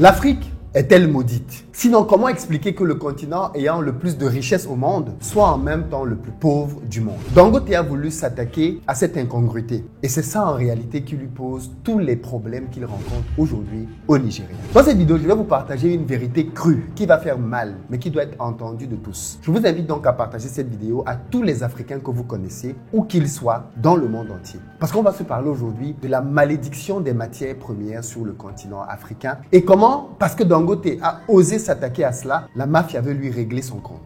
L'Afrique est-elle maudite? Sinon, comment expliquer que le continent ayant le plus de richesses au monde soit en même temps le plus pauvre du monde? Dangote a voulu s'attaquer à cette incongruité. Et c'est ça en réalité qui lui pose tous les problèmes qu'il rencontre aujourd'hui au Nigeria. Dans cette vidéo, je vais vous partager une vérité crue qui va faire mal, mais qui doit être entendue de tous. Je vous invite donc à partager cette vidéo à tous les Africains que vous connaissez, où qu'ils soient dans le monde entier. Parce qu'on va se parler aujourd'hui de la malédiction des matières premières sur le continent africain et comment, parce que Dangote a osé s'attaquer à cela, la mafia veut lui régler son compte.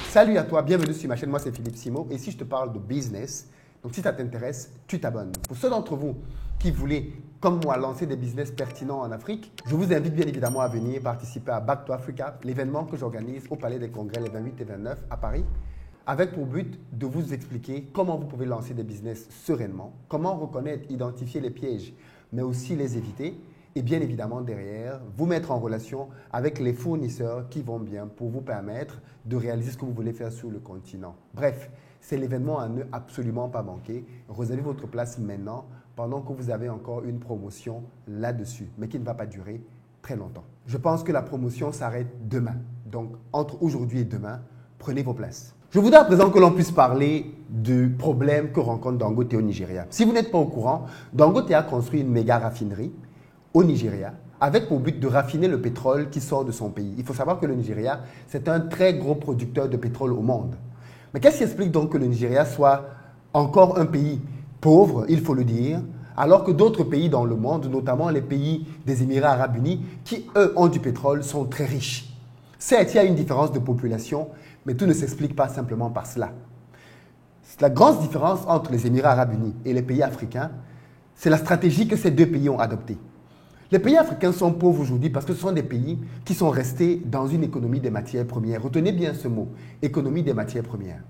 Salut à toi, bienvenue sur ma chaîne, moi c'est Philippe Simo et ici je te parle de business. Donc si ça t'intéresse, tu t'abonnes. Pour ceux d'entre vous qui voulaient, comme moi, lancer des business pertinents en Afrique, je vous invite bien évidemment à venir participer à Back to Africa, l'événement que j'organise au Palais des Congrès les 28 et 29 à Paris, avec pour but de vous expliquer comment vous pouvez lancer des business sereinement, comment reconnaître, identifier les pièges, mais aussi les éviter, et bien évidemment derrière, vous mettre en relation avec les fournisseurs qui vont bien pour vous permettre de réaliser ce que vous voulez faire sur le continent. Bref, c'est l'événement à ne absolument pas manquer. Réservez votre place maintenant pendant que vous avez encore une promotion là-dessus, mais qui ne va pas durer très longtemps. Je pense que la promotion s'arrête demain. Donc, entre aujourd'hui et demain, prenez vos places. Je voudrais à présent que l'on puisse parler du problème que rencontre Dangote au Nigeria. Si vous n'êtes pas au courant, Dangote a construit une méga raffinerie au Nigeria avec pour but de raffiner le pétrole qui sort de son pays. Il faut savoir que le Nigeria, c'est un très gros producteur de pétrole au monde. Mais qu'est-ce qui explique donc que le Nigeria soit encore un pays pauvre, il faut le dire, alors que d'autres pays dans le monde, notamment les pays des Émirats Arabes Unis, qui eux ont du pétrole, sont très riches? Certes, il y a une différence de population, mais tout ne s'explique pas simplement par cela. La grande différence entre les Émirats Arabes Unis et les pays africains, c'est la stratégie que ces deux pays ont adoptée. Les pays africains sont pauvres aujourd'hui parce que ce sont des pays qui sont restés dans une économie des matières premières. Retenez bien ce mot, économie des matières premières.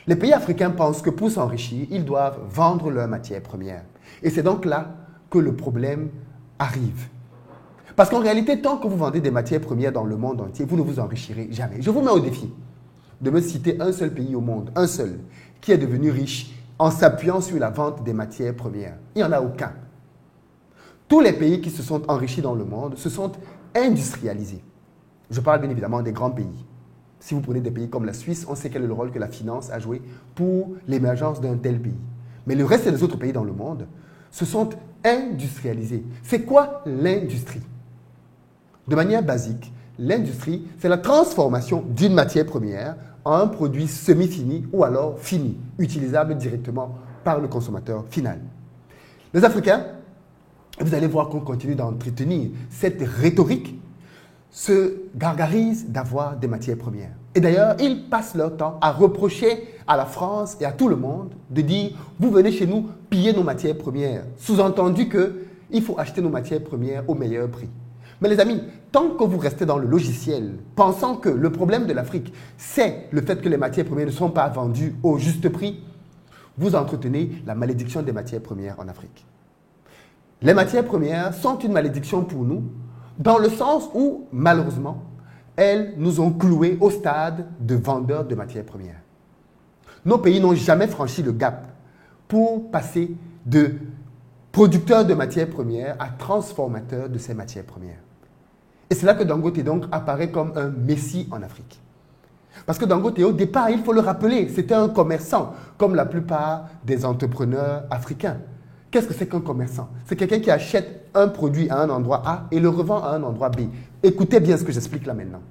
Les pays africains pensent que pour s'enrichir, ils doivent vendre leurs matières premières. Et c'est donc là que le problème arrive. Parce qu'en réalité, tant que vous vendez des matières premières dans le monde entier, vous ne vous enrichirez jamais. Je vous mets au défi de me citer un seul pays au monde, un seul, qui est devenu riche en s'appuyant sur la vente des matières premières. Il n'y en a aucun. Tous les pays qui se sont enrichis dans le monde se sont industrialisés. Je parle bien évidemment des grands pays. Si vous prenez des pays comme la Suisse, on sait quel est le rôle que la finance a joué pour l'émergence d'un tel pays. Mais le reste des autres pays dans le monde se sont industrialisés. C'est quoi l'industrie? De manière basique, l'industrie, c'est la transformation d'une matière première en un produit semi-fini ou alors fini, utilisable directement par le consommateur final. Les Africains, vous allez voir qu'on continue d'entretenir cette rhétorique, se gargarisent d'avoir des matières premières. Et d'ailleurs, ils passent leur temps à reprocher à la France et à tout le monde de dire « vous venez chez nous piller nos matières premières ». Sous-entendu qu'il faut acheter nos matières premières au meilleur prix. Mais les amis, tant que vous restez dans le logiciel, pensant que le problème de l'Afrique, c'est le fait que les matières premières ne sont pas vendues au juste prix, vous entretenez la malédiction des matières premières en Afrique. Les matières premières sont une malédiction pour nous, dans le sens où, malheureusement, elles nous ont cloués au stade de vendeurs de matières premières. Nos pays n'ont jamais franchi le gap pour passer de producteurs de matières premières à transformateurs de ces matières premières. Et c'est là que Dangote donc apparaît comme un messie en Afrique. Parce que Dangote, au départ, il faut le rappeler, c'était un commerçant, comme la plupart des entrepreneurs africains. Qu'est-ce que c'est qu'un commerçant? C'est quelqu'un qui achète un produit à un endroit A et le revend à un endroit B. Écoutez bien ce que j'explique là maintenant.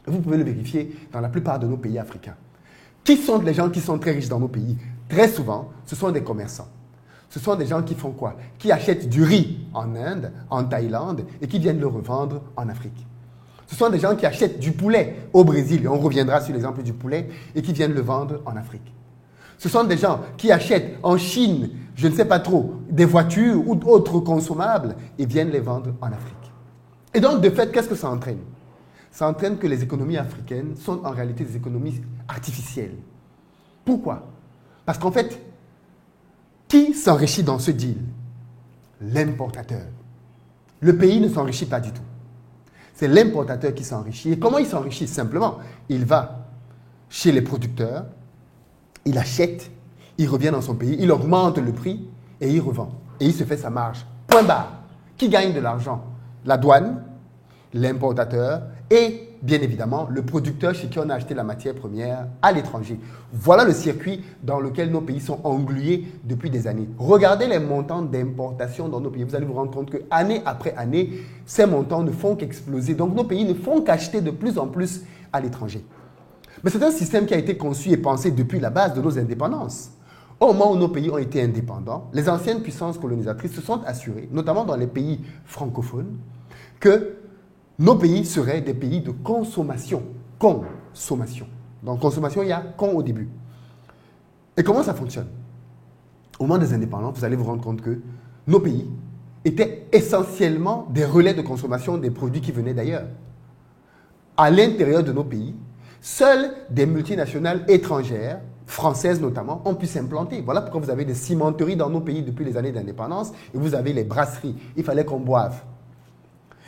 Vous pouvez le vérifier dans la plupart de nos pays africains. Qui sont les gens qui sont très riches dans nos pays? Très souvent, ce sont des commerçants. Ce sont des gens qui font quoi? Qui achètent du riz en Inde, en Thaïlande et qui viennent le revendre en Afrique. Ce sont des gens qui achètent du poulet au Brésil, et on reviendra sur l'exemple du poulet, et qui viennent le vendre en Afrique. Ce sont des gens qui achètent en Chine, je ne sais pas trop, des voitures ou d'autres consommables et viennent les vendre en Afrique. Et donc, de fait, qu'est-ce que ça entraîne? Ça entraîne que les économies africaines sont en réalité des économies artificielles. Pourquoi? Parce qu'en fait, qui s'enrichit dans ce deal? L'importateur. Le pays ne s'enrichit pas du tout. C'est l'importateur qui s'enrichit. Et comment il s'enrichit? Simplement, il va chez les producteurs, il achète, il revient dans son pays, il augmente le prix et il revend. Et il se fait sa marge. Point barre. Qui gagne de l'argent? La douane, l'importateur et bien évidemment le producteur chez qui on a acheté la matière première à l'étranger. Voilà le circuit dans lequel nos pays sont englués depuis des années. Regardez les montants d'importation dans nos pays. Vous allez vous rendre compte que année après année, ces montants ne font qu'exploser. Donc nos pays ne font qu'acheter de plus en plus à l'étranger. Mais c'est un système qui a été conçu et pensé depuis la base de nos indépendances. Au moment où nos pays ont été indépendants, les anciennes puissances colonisatrices se sont assurées, notamment dans les pays francophones, que nos pays seraient des pays de consommation. Consommation. Donc, consommation, il y a con au début. Et comment ça fonctionne? Au moment des indépendances, vous allez vous rendre compte que nos pays étaient essentiellement des relais de consommation des produits qui venaient d'ailleurs. À l'intérieur de nos pays, seules des multinationales étrangères, françaises notamment, ont pu s'implanter. Voilà pourquoi vous avez des cimenteries dans nos pays depuis les années d'indépendance et vous avez les brasseries. Il fallait qu'on boive.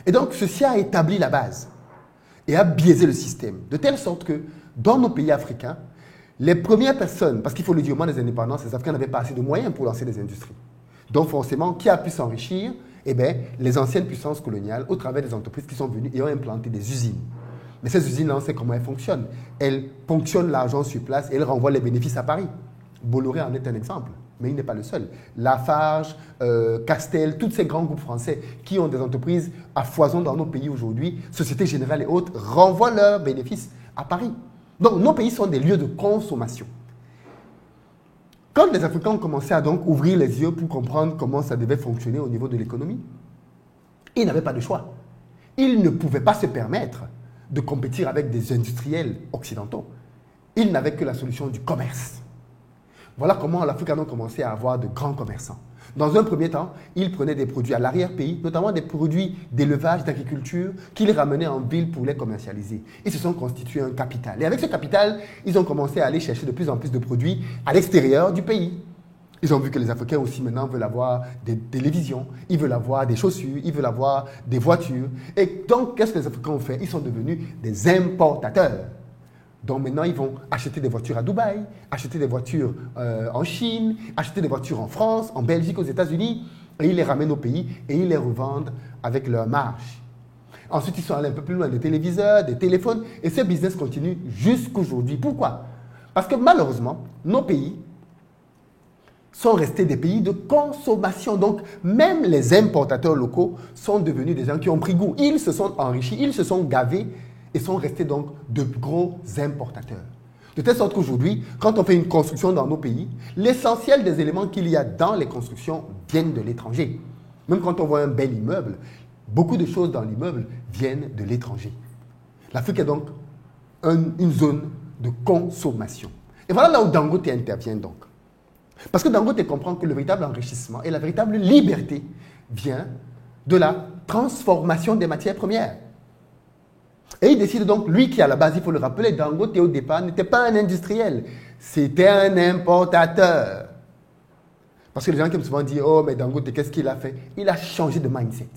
Et donc, ceci a établi la base et a biaisé le système, de telle sorte que dans nos pays africains, les premières personnes, parce qu'il faut le dire, au moment des indépendances, les Africains n'avaient pas assez de moyens pour lancer des industries. Donc forcément, qui a pu s'enrichir? Eh bien, les anciennes puissances coloniales, au travers des entreprises qui sont venues et ont implanté des usines. Mais ces usines-là, on sait comment elles fonctionnent. Elles ponctionnent l'argent sur place et elles renvoient les bénéfices à Paris. Bolloré en est un exemple, mais il n'est pas le seul. Lafarge, Castel, tous ces grands groupes français qui ont des entreprises à foison dans nos pays aujourd'hui, Société Générale et autres, renvoient leurs bénéfices à Paris. Donc, nos pays sont des lieux de consommation. Quand les Africains ont commencé à donc ouvrir les yeux pour comprendre comment ça devait fonctionner au niveau de l'économie, ils n'avaient pas de choix. Ils ne pouvaient pas se permettre de compétir avec des industriels occidentaux. Ils n'avaient que la solution du commerce. Voilà comment l'Afrique a donc commencé à avoir de grands commerçants. Dans un premier temps, ils prenaient des produits à l'arrière-pays, notamment des produits d'élevage, d'agriculture, qu'ils ramenaient en ville pour les commercialiser. Ils se sont constitués un capital. Et avec ce capital, ils ont commencé à aller chercher de plus en plus de produits à l'extérieur du pays. Ils ont vu que les Africains aussi maintenant veulent avoir des télévisions, ils veulent avoir des chaussures, ils veulent avoir des voitures. Et donc, qu'est-ce que les Africains ont fait? Ils sont devenus des importateurs. Donc maintenant, ils vont acheter des voitures à Dubaï, acheter des voitures en Chine, acheter des voitures en France, en Belgique, aux États-Unis, et ils les ramènent au pays et ils les revendent avec leur marge. Ensuite, ils sont allés un peu plus loin, des téléviseurs, des téléphones, et ce business continue jusqu'aujourd'hui. Pourquoi? Parce que malheureusement, nos pays sont restés des pays de consommation. Donc, même les importateurs locaux sont devenus des gens qui ont pris goût. Ils se sont enrichis, ils se sont gavés, et sont restés donc de gros importateurs. De telle sorte qu'aujourd'hui, quand on fait une construction dans nos pays, l'essentiel des éléments qu'il y a dans les constructions viennent de l'étranger. Même quand on voit un bel immeuble, beaucoup de choses dans l'immeuble viennent de l'étranger. L'Afrique est donc une zone de consommation. Et voilà là où Dangote intervient donc. Parce que Dangote comprend que le véritable enrichissement et la véritable liberté vient de la transformation des matières premières. Et il décide donc, lui qui à la base, il faut le rappeler, Dangote au départ n'était pas un industriel, c'était un importateur. Parce que les gens qui me souvent disent, oh mais Dangote, qu'est-ce qu'il a fait? Il a changé de mindset.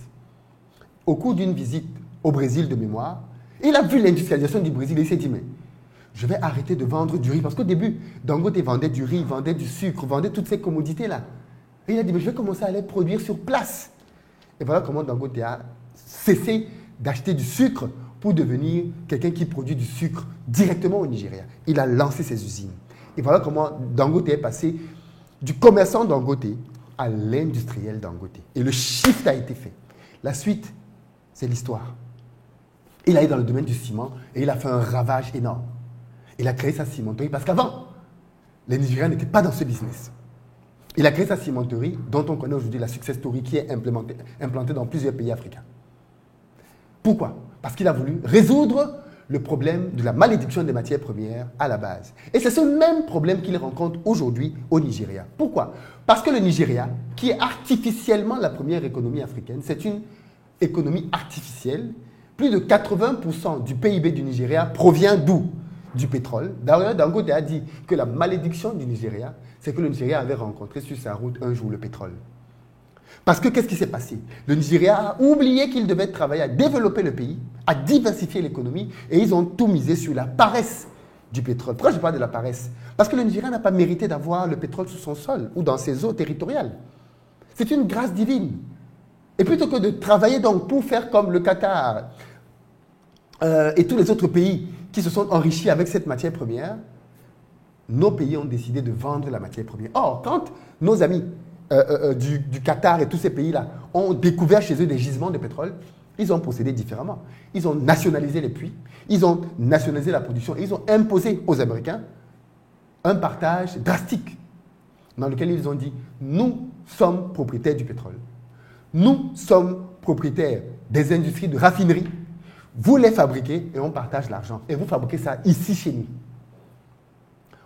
Au cours d'une visite au Brésil de mémoire, il a vu l'industrialisation du Brésil et il s'est dit, mais je vais arrêter de vendre du riz. Parce qu'au début, Dangote vendait du riz, vendait du sucre, vendait toutes ces commodités-là. Et il a dit, mais je vais commencer à les produire sur place. Et voilà comment Dangote a cessé d'acheter du sucre pour devenir quelqu'un qui produit du sucre directement au Nigeria. Il a lancé ses usines. Et voilà comment Dangote est passé du commerçant Dangote à l'industriel Dangote. Et le shift a été fait. La suite, c'est l'histoire. Il a été dans le domaine du ciment et il a fait un ravage énorme. Il a créé sa cimenterie parce qu'avant, les Nigériens n'étaient pas dans ce business. Il a créé sa cimenterie dont on connaît aujourd'hui la success story qui est implantée dans plusieurs pays africains. Pourquoi? Parce qu'il a voulu résoudre le problème de la malédiction des matières premières à la base. Et c'est ce même problème qu'il rencontre aujourd'hui au Nigeria. Pourquoi? Parce que le Nigeria, qui est artificiellement la première économie africaine, c'est une économie artificielle. Plus de 80% du PIB du Nigeria provient d'où? Du pétrole. D'ailleurs, Dangote a dit que la malédiction du Nigeria, c'est que le Nigeria avait rencontré sur sa route un jour le pétrole. Parce que qu'est-ce qui s'est passé? Le Nigeria a oublié qu'il devait travailler à développer le pays, à diversifier l'économie, et ils ont tout misé sur la paresse du pétrole. Pourquoi je parle de la paresse? Parce que le Nigeria n'a pas mérité d'avoir le pétrole sous son sol ou dans ses eaux territoriales. C'est une grâce divine. Et plutôt que de travailler donc pour faire comme le Qatar et tous les autres pays qui se sont enrichis avec cette matière première, nos pays ont décidé de vendre la matière première. Or, quand nos amis du Qatar et tous ces pays-là ont découvert chez eux des gisements de pétrole, ils ont procédé différemment. Ils ont nationalisé les puits, ils ont nationalisé la production, et ils ont imposé aux Américains un partage drastique dans lequel ils ont dit « Nous sommes propriétaires du pétrole. Nous sommes propriétaires des industries de raffinerie. Vous les fabriquez et on partage l'argent. Et vous fabriquez ça ici chez nous. »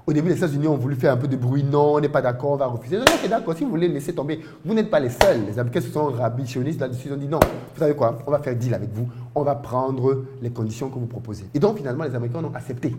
Au début, les États-Unis ont voulu faire un peu de bruit. Non, on n'est pas d'accord, on va refuser. Non, ok, d'accord, si vous voulez laisser tomber, vous n'êtes pas les seuls. Les Américains se sont rabichonistes là-dessus. Ils ont dit non, vous savez quoi, on va faire deal avec vous. On va prendre les conditions que vous proposez. Et donc, finalement, les Américains ont accepté.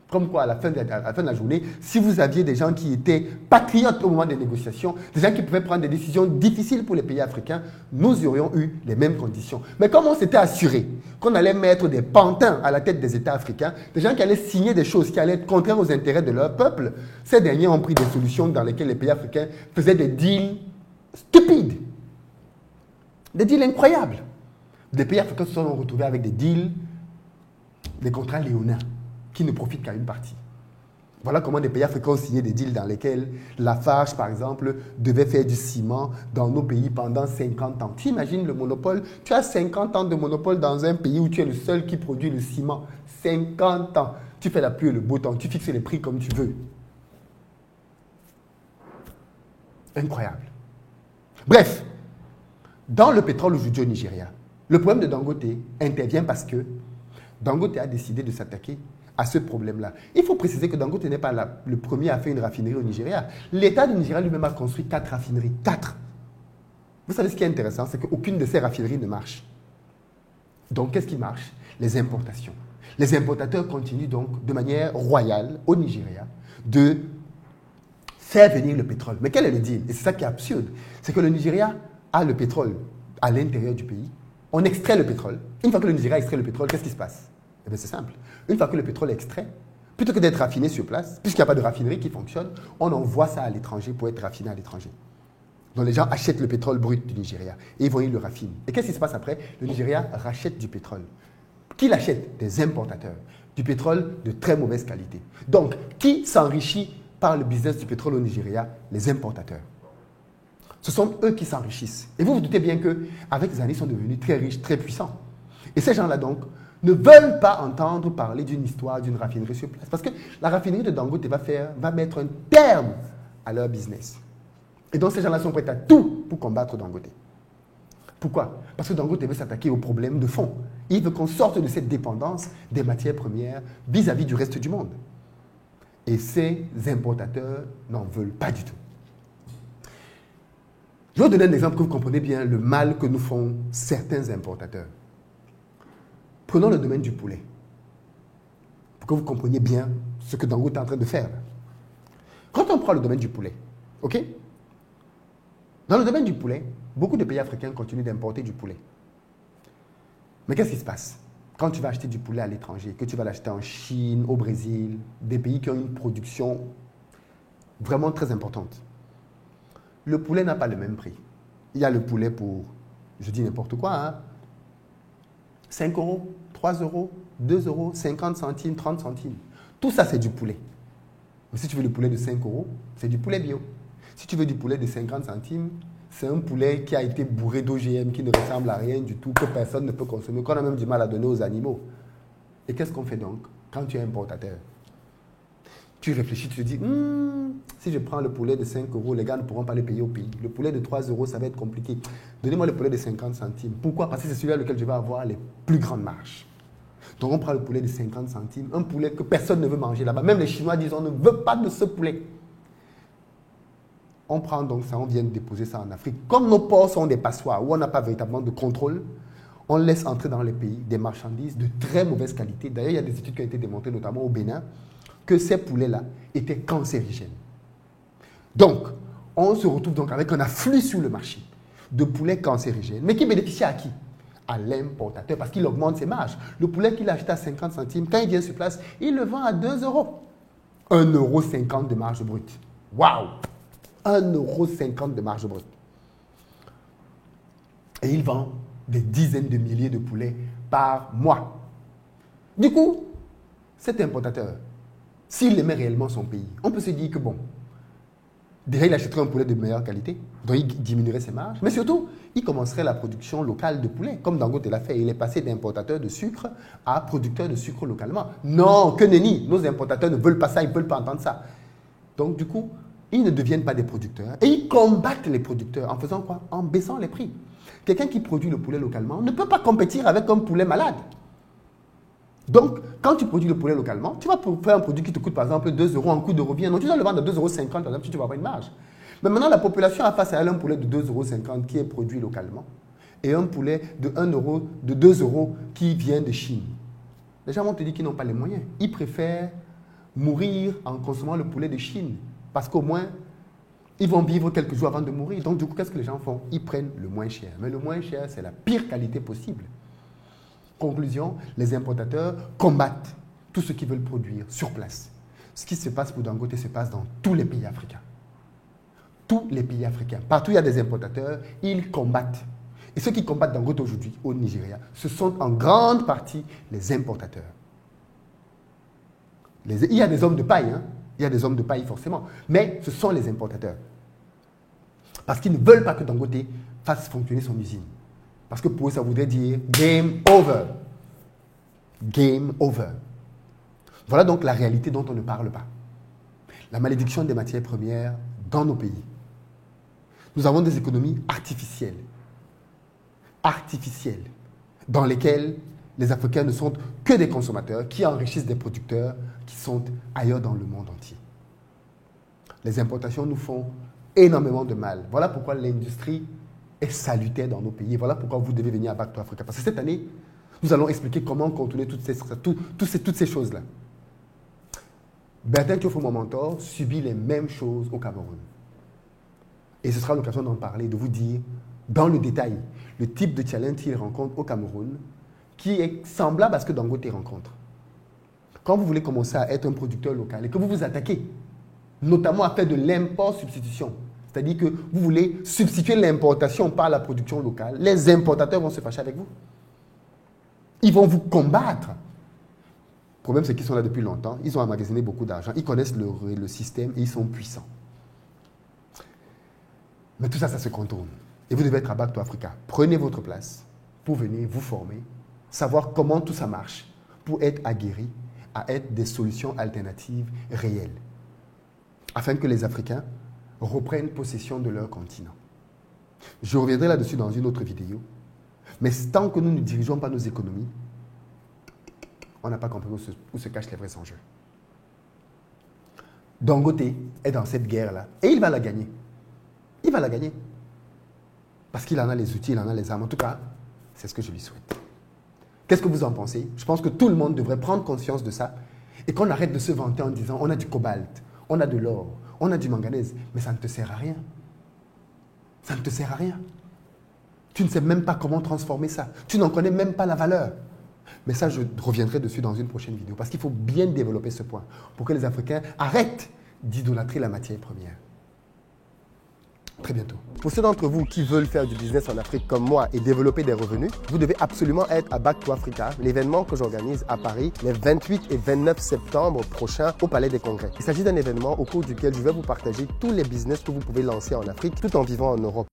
Comme quoi, à la fin de la journée, si vous aviez des gens qui étaient patriotes au moment des négociations, des gens qui pouvaient prendre des décisions difficiles pour les pays africains, nous aurions eu les mêmes conditions. Mais comme on s'était assuré qu'on allait mettre des pantins à la tête des États africains, des gens qui allaient signer des choses qui allaient être contraires aux intérêts de leur peuple, ces derniers ont pris des solutions dans lesquelles les pays africains faisaient des deals stupides, des deals incroyables. Des pays africains se sont retrouvés avec des deals, des contrats léonins, qui ne profitent qu'à une partie. Voilà comment des pays africains ont signé des deals dans lesquels Lafarge, par exemple, devait faire du ciment dans nos pays pendant 50 ans. Tu imagines le monopole? Tu as 50 ans de monopole dans un pays où tu es le seul qui produit le ciment. 50 ans. Tu fais la pluie et le beau temps. Tu fixes les prix comme tu veux. Incroyable. Bref, dans le pétrole aujourd'hui au Nigeria, le problème de Dangote intervient parce que Dangote a décidé de s'attaquer à ce problème-là. Il faut préciser que Dangote n'est pas le premier à faire une raffinerie au Nigeria. L'État du Nigeria lui-même a construit 4 raffineries. 4. Vous savez ce qui est intéressant, c'est qu'aucune de ces raffineries ne marche. Donc, qu'est-ce qui marche? Les importations. Les importateurs continuent donc de manière royale au Nigeria de faire venir le pétrole. Mais quel est le deal? Et c'est ça qui est absurde. C'est que le Nigeria a le pétrole à l'intérieur du pays. On extrait le pétrole. Une fois que le Nigeria extrait le pétrole, qu'est-ce qui se passe? Eh bien, c'est simple. Une fois que le pétrole est extrait, plutôt que d'être raffiné sur place, puisqu'il n'y a pas de raffinerie qui fonctionne, on envoie ça à l'étranger pour être raffiné à l'étranger. Donc les gens achètent le pétrole brut du Nigeria et ils vont, ils le raffinent. Et qu'est-ce qui se passe après? Le Nigeria rachète du pétrole. Qui l'achète? Des importateurs. Du pétrole de très mauvaise qualité. Donc, qui s'enrichit par le business du pétrole au Nigeria? Les importateurs. Ce sont eux qui s'enrichissent. Et vous vous doutez bien qu'avec les années, ils sont devenus très riches, très puissants. Et ces gens-là, donc, ne veulent pas entendre parler d'une histoire, d'une raffinerie sur place. Parce que la raffinerie de Dangote va mettre un terme à leur business. Et donc, ces gens-là sont prêts à tout pour combattre Dangote. Pourquoi? Parce que Dangote veut s'attaquer aux problèmes de fond. Il veut qu'on sorte de cette dépendance des matières premières vis-à-vis du reste du monde. Et ces importateurs n'en veulent pas du tout. Je vais vous donner un exemple que vous comprenez bien le mal que nous font certains importateurs. Prenons le domaine du poulet, pour que vous compreniez bien ce que Dangote est en train de faire. Quand on prend le domaine du poulet, ok? Dans le domaine du poulet, beaucoup de pays africains continuent d'importer du poulet. Mais qu'est-ce qui se passe? Quand tu vas acheter du poulet à l'étranger, que tu vas l'acheter en Chine, au Brésil, des pays qui ont une production vraiment très importante, le poulet n'a pas le même prix. Il y a le poulet pour, je dis n'importe quoi, hein, 5 euros, 3 euros, 2 euros, 50 centimes, 30 centimes. Tout ça, c'est du poulet. Mais si tu veux le poulet de 5 euros, c'est du poulet bio. Si tu veux du poulet de 50 centimes, c'est un poulet qui a été bourré d'OGM, qui ne ressemble à rien du tout, que personne ne peut consommer, qu'on a même du mal à donner aux animaux. Et qu'est-ce qu'on fait donc quand tu es importateur? Tu réfléchis, tu te dis, si je prends le poulet de 5 euros, les gars ne pourront pas le payer au pays. Le poulet de 3 euros, ça va être compliqué. Donnez-moi le poulet de 50 centimes. Pourquoi? Parce que c'est celui-là lequel je vais avoir les plus grandes marges. Donc on prend le poulet de 50 centimes, un poulet que personne ne veut manger là-bas. Même les Chinois disent, on ne veut pas de ce poulet. On prend donc ça, on vient de déposer ça en Afrique. Comme nos ports sont des passoires, où on n'a pas véritablement de contrôle, on laisse entrer dans les pays des marchandises de très mauvaise qualité. D'ailleurs, il y a des études qui ont été démontrées, notamment au Bénin, que ces poulets-là étaient cancérigènes. Donc, on se retrouve donc avec un afflux sur le marché de poulets cancérigènes, mais qui bénéficie à qui? À l'importateur, parce qu'il augmente ses marges. Le poulet qu'il a acheté à 50 centimes, quand il vient sur place, il le vend à 2 euros. 1,50 € de marge brute. Waouh! 1,50 € de marge brute. Et il vend des dizaines de milliers de poulets par mois. Du coup, cet importateur, s'il aimait réellement son pays, on peut se dire que bon, déjà il achèterait un poulet de meilleure qualité, donc il diminuerait ses marges, mais surtout, il commencerait la production locale de poulet, comme Dangote l'a fait. Il est passé d'importateur de sucre à producteur de sucre localement. Non, que nenni, nos importateurs ne veulent pas ça, ils ne veulent pas entendre ça. Donc du coup, ils ne deviennent pas des producteurs et ils combattent les producteurs en faisant quoi? En baissant les prix. Quelqu'un qui produit le poulet localement ne peut pas compétir avec un poulet malade. Donc, quand tu produis le poulet localement, tu vas faire un produit qui te coûte par exemple 2 euros en coût de revient. Donc, tu dois le vendre à 2,50 €, par exemple, tu vas avoir une marge. Mais maintenant, la population a face à elle un poulet de 2,50 € qui est produit localement et un poulet de 1 euro, de 2 € qui vient de Chine. Les gens vont te dire qu'ils n'ont pas les moyens. Ils préfèrent mourir en consommant le poulet de Chine parce qu'au moins, ils vont vivre quelques jours avant de mourir. Donc, du coup, qu'est-ce que les gens font? Ils prennent le moins cher. Mais le moins cher, c'est la pire qualité possible. Conclusion, les importateurs combattent tout ce qu'ils veulent produire sur place. Ce qui se passe pour Dangote se passe dans tous les pays africains. Tous les pays africains. Partout où il y a des importateurs, ils combattent. Et ceux qui combattent Dangote aujourd'hui au Nigeria, ce sont en grande partie les importateurs. Il y a des hommes de paille, hein? Il y a des hommes de paille forcément, mais ce sont les importateurs. Parce qu'ils ne veulent pas que Dangote fasse fonctionner son usine. Parce que pour eux, ça voudrait dire game over. Game over. Voilà donc la réalité dont on ne parle pas. La malédiction des matières premières dans nos pays. Nous avons des économies artificielles. Artificielles. Dans lesquelles les Africains ne sont que des consommateurs qui enrichissent des producteurs qui sont ailleurs dans le monde entier. Les importations nous font énormément de mal. Voilà pourquoi l'industrie est salutaire dans nos pays. Voilà pourquoi vous devez venir à Back to Africa. Parce que cette année, nous allons expliquer comment contourner toutes ces choses-là. Bertin Tiofo, mon mentor, subit les mêmes choses au Cameroun. Et ce sera l'occasion d'en parler, de vous dire dans le détail le type de challenge qu'il rencontre au Cameroun qui est semblable à ce que Dangote rencontre. Quand vous voulez commencer à être un producteur local et que vous vous attaquez notamment à faire de l'import-substitution, c'est-à-dire que vous voulez substituer l'importation par la production locale, les importateurs vont se fâcher avec vous. Ils vont vous combattre. Le problème, c'est qu'ils sont là depuis longtemps. Ils ont emmagasiné beaucoup d'argent. Ils connaissent le système et ils sont puissants. Mais tout ça, ça se contourne. Et vous devez être à Back to Africa. Prenez votre place pour venir vous former, savoir comment tout ça marche, pour être aguerri à être des solutions alternatives réelles, afin que les Africains reprennent possession de leur continent. Je reviendrai là-dessus dans une autre vidéo. Mais tant que nous ne dirigeons pas nos économies, on n'a pas compris où se cachent les vrais enjeux. Dangote est dans cette guerre-là et il va la gagner. Il va la gagner. Parce qu'il en a les outils, il en a les armes. En tout cas, c'est ce que je lui souhaite. Qu'est-ce que vous en pensez? Je pense que tout le monde devrait prendre conscience de ça et qu'on arrête de se vanter en disant on a du cobalt, on a de l'or, on a du manganèse, mais ça ne te sert à rien. Ça ne te sert à rien. Tu ne sais même pas comment transformer ça. Tu n'en connais même pas la valeur. Mais ça, je reviendrai dessus dans une prochaine vidéo parce qu'il faut bien développer ce point pour que les Africains arrêtent d'idolâtrer la matière première. Très bientôt. Pour ceux d'entre vous qui veulent faire du business en Afrique comme moi et développer des revenus, vous devez absolument être à Back to Africa, l'événement que j'organise à Paris les 28 et 29 septembre prochains au Palais des Congrès. Il s'agit d'un événement au cours duquel je vais vous partager tous les business que vous pouvez lancer en Afrique tout en vivant en Europe.